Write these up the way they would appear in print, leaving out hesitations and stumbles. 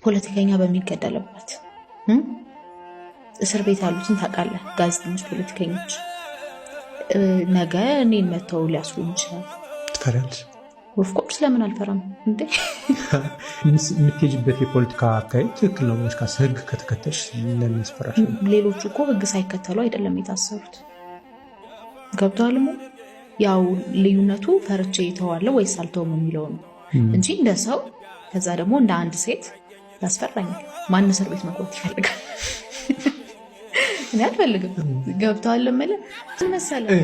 ፖለቲከኛ በሚገደልበት እስር ቤት ያሉትን ታውቃለህ? ጋዜጠኞች፣ ፖለቲከኞች ነገ እኔን መተው ሊያስሩኝ ይችላል። ትፈሪያለሽ? ኦፍኮርስ ለምን አልፈራም እንዴ? የምትሄጂበት የፖለቲካ አካሄድ ትክክል ነው ብለሽ ካሰብሽ ህግ ከተከተልሽ ለምን ያስፈራሽ? ሌሎቹ እኮ ህግ ሳይከተሉ አይደለም የታሰሩት። ገብቶሃል? ያው ልዩነቱ ፈርቼ ይተዋለሁ ወይስ አልተውም የሚለው ነው እንጂ እንደ ሰው ከዛ ደግሞ እንደ አንድ ሴት ያስፈራኛል። ማን እስር ቤት መግባት ይፈልጋል? እኔ አልፈልግም። ገብቶሃል? መሰለህ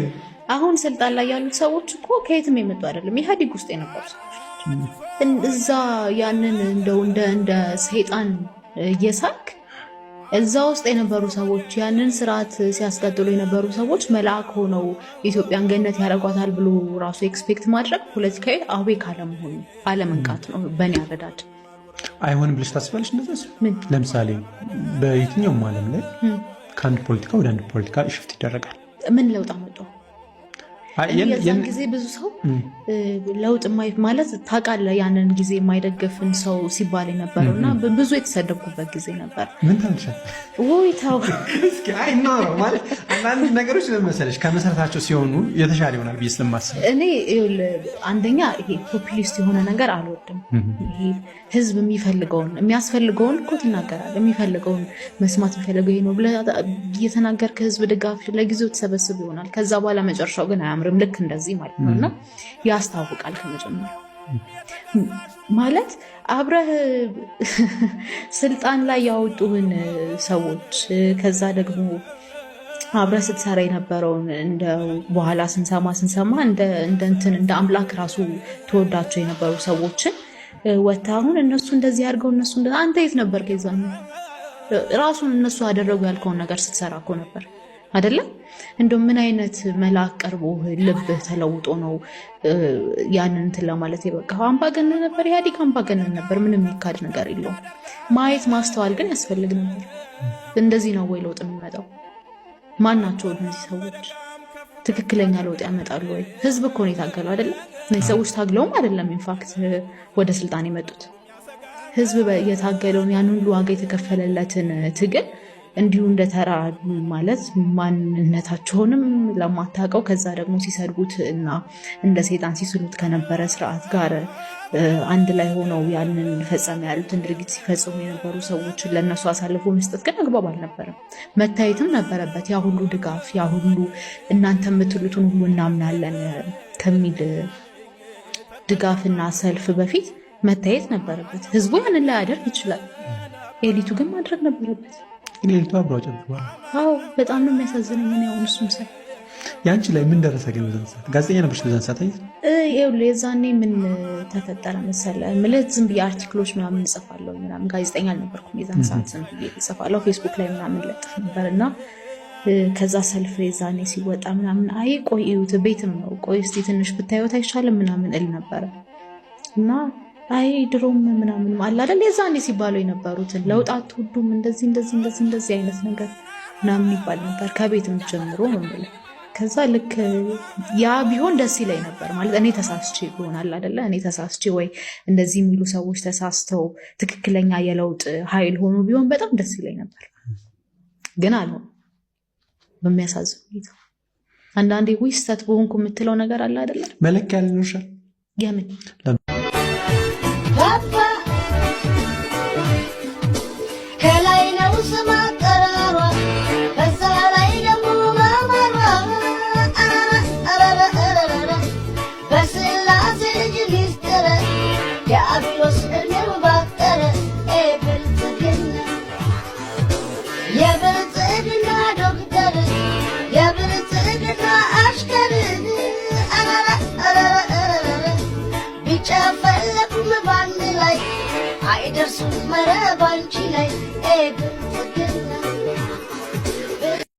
አሁን ስልጣን ላይ ያሉት ሰዎች እኮ ከየትም የመጡ አይደለም፣ ኢህአዴግ ውስጥ የነበሩ ሰዎች እዛ ያንን እንደው እንደ ሰይጣን እየሳክ እዛ ውስጥ የነበሩ ሰዎች ያንን ስርዓት ሲያስቀጥሉ የነበሩ ሰዎች መልአክ ሆነው ኢትዮጵያን ገነት ያደርጓታል ብሎ ራሱ ኤክስፔክት ማድረግ ፖለቲካዊ አዌክ አለመሆኑ አለመንቃት ነው በእኔ አረዳድ። አይሆንም ብለሽ ታስባለሽ? እንደዚህ ለምሳሌ በየትኛውም ዓለም ላይ ከአንድ ፖለቲካ ወደ አንድ ፖለቲካ ሽፍት ይደረጋል። ምን ለውጥ አመጣው? የዛን ጊዜ ብዙ ሰው ለውጥ ማለት ታውቃለህ፣ ያንን ጊዜ የማይደግፍን ሰው ሲባል የነበረው እና ብዙ የተሰደብኩበት ጊዜ ነበር። ምን ታምሻል? ወይ ታው እስኪ አይ ነው ማለት አንዳንድ ነገሮች ለመሰለሽ ከመሰረታቸው ሲሆኑ የተሻለ ይሆናል ብዬ ስለማስብ እኔ አንደኛ ይሄ ፖፑሊስት የሆነ ነገር አልወድም። ይሄ ህዝብ የሚፈልገውን የሚያስፈልገውን እኮ ትናገራለህ። የሚፈልገውን መስማት የሚፈልገው ይሄ ነው ብለህ እየተናገርክ ህዝብ ድጋፍ ለጊዜው ተሰበስብ ይሆናል። ከዛ በኋላ መጨረሻው ግን አያምርም። ልክ እንደዚህ ማለት ነው። እና ያስታውቃል ከመጀመሪያው ማለት አብረህ ስልጣን ላይ ያወጡህን ሰዎች ከዛ ደግሞ አብረህ ስትሰራ የነበረውን እንደ በኋላ ስንሰማ እንደ አምላክ ራሱ ተወዳቸው የነበሩ ሰዎችን ወታ አሁን እነሱ እንደዚህ አድርገው እነሱ አንተ የት ነበር? ከዛን ራሱን እነሱ አደረጉ ያልከውን ነገር ስትሰራ እኮ ነበር አይደለም? እንደው ምን አይነት መልአክ ቀርቦ ልብህ ተለውጦ ነው ያንን እንትን ለማለት የበቃው? አምባገነን ነበር፣ ኢህአዴግ አምባገነን ነበር። ምንም የሚካድ ነገር የለውም። ማየት ማስተዋል ግን ያስፈልግ ነበር። እንደዚህ ነው ወይ ለውጥ የሚመጣው? ማን ናቸው እነዚህ ሰዎች? ትክክለኛ ለውጥ ያመጣሉ ወይ? ህዝብ እኮ ነው የታገለው አይደለም? እነዚህ ሰዎች ታግለውም አይደለም ኢንፋክት ወደ ስልጣን የመጡት። ህዝብ የታገለውን ያን ሁሉ ዋጋ የተከፈለለትን ትግል እንዲሁ እንደተራ ማለት ማንነታቸውንም ለማታውቀው ከዛ ደግሞ ሲሰድቡት እና እንደ ሰይጣን ሲስሉት ከነበረ ስርዓት ጋር አንድ ላይ ሆነው ያንን ፈጸመ ያሉትን ድርጊት ሲፈጽሙ የነበሩ ሰዎችን ለነሱ አሳልፎ መስጠት ግን አግባብ አልነበረም። መታየትም ነበረበት። ያ ሁሉ ድጋፍ፣ ያ ሁሉ እናንተ የምትሉትን ሁሉ እናምናለን ከሚል ድጋፍና ሰልፍ በፊት መታየት ነበረበት። ህዝቡ ያንን ላይ ያደርግ ይችላል። ኤሊቱ ግን ማድረግ ነበረበት። ኤሊቱ አብረው ጨብጠዋል። አዎ በጣም ነው የሚያሳዝነኝ። እኔ አሁን እሱም ሰ ያንቺ ላይ ምን ደረሰ ግን? በዛን ሰዓት ጋዜጠኛ ነበርሽ? በዛን ሰዓት የዛኔ ምን ተፈጠረ መሰለህ? ምልህ ዝም ብዬ አርቲክሎች ምናምን እጽፋለሁ ምናምን። ጋዜጠኛ አልነበርኩም የዛን ሰዓት። ዝም ብዬ እጽፋለሁ፣ ፌስቡክ ላይ ምናምን ለጥፍ ነበር እና ከዛ ሰልፍ የዛኔ ሲወጣ ምናምን አይ ቆይ እዩት፣ ቤትም ነው ቆይ እስቲ ትንሽ ብታዩት አይሻልም ምናምን እል ነበረ እና አይ ድሮም ምናምን አለ አይደል የዛኔ ሲባለው የነበሩትን ለውጥ አትወዱም እንደዚህ አይነት ነገር ምናምን ይባል ነበር ከቤትም ጀምሮ ነው ማለት። ከዛ ልክ ያ ቢሆን ደስ ይለኝ ነበር ማለት እኔ ተሳስቼ ይሆናል አይደለ? እኔ ተሳስቼ ወይ እንደዚህ የሚሉ ሰዎች ተሳስተው ትክክለኛ የለውጥ ኃይል ሆኖ ቢሆን በጣም ደስ ይለኝ ነበር። ግን አልሆነም በሚያሳዝን ሁኔታ። አንዳንዴ ውይስተት በሆንኩ የምትለው ነገር አለ አይደለ? መለኪያ ያልኖርሻል የምን ከላይ ነው ስማ ጠራሯ በዛ ላይ ደግሞ ማማሯ በስላሴ ልጅ ሚስጥር የአብዮስ እኔው ባጠረ የብልጽግና ዶክተር የብልጽግና አሽከር ቢጨፈለቁም ባንድ ላይ አይደርሱም መረብ አንቺ ላይ ብልጽግና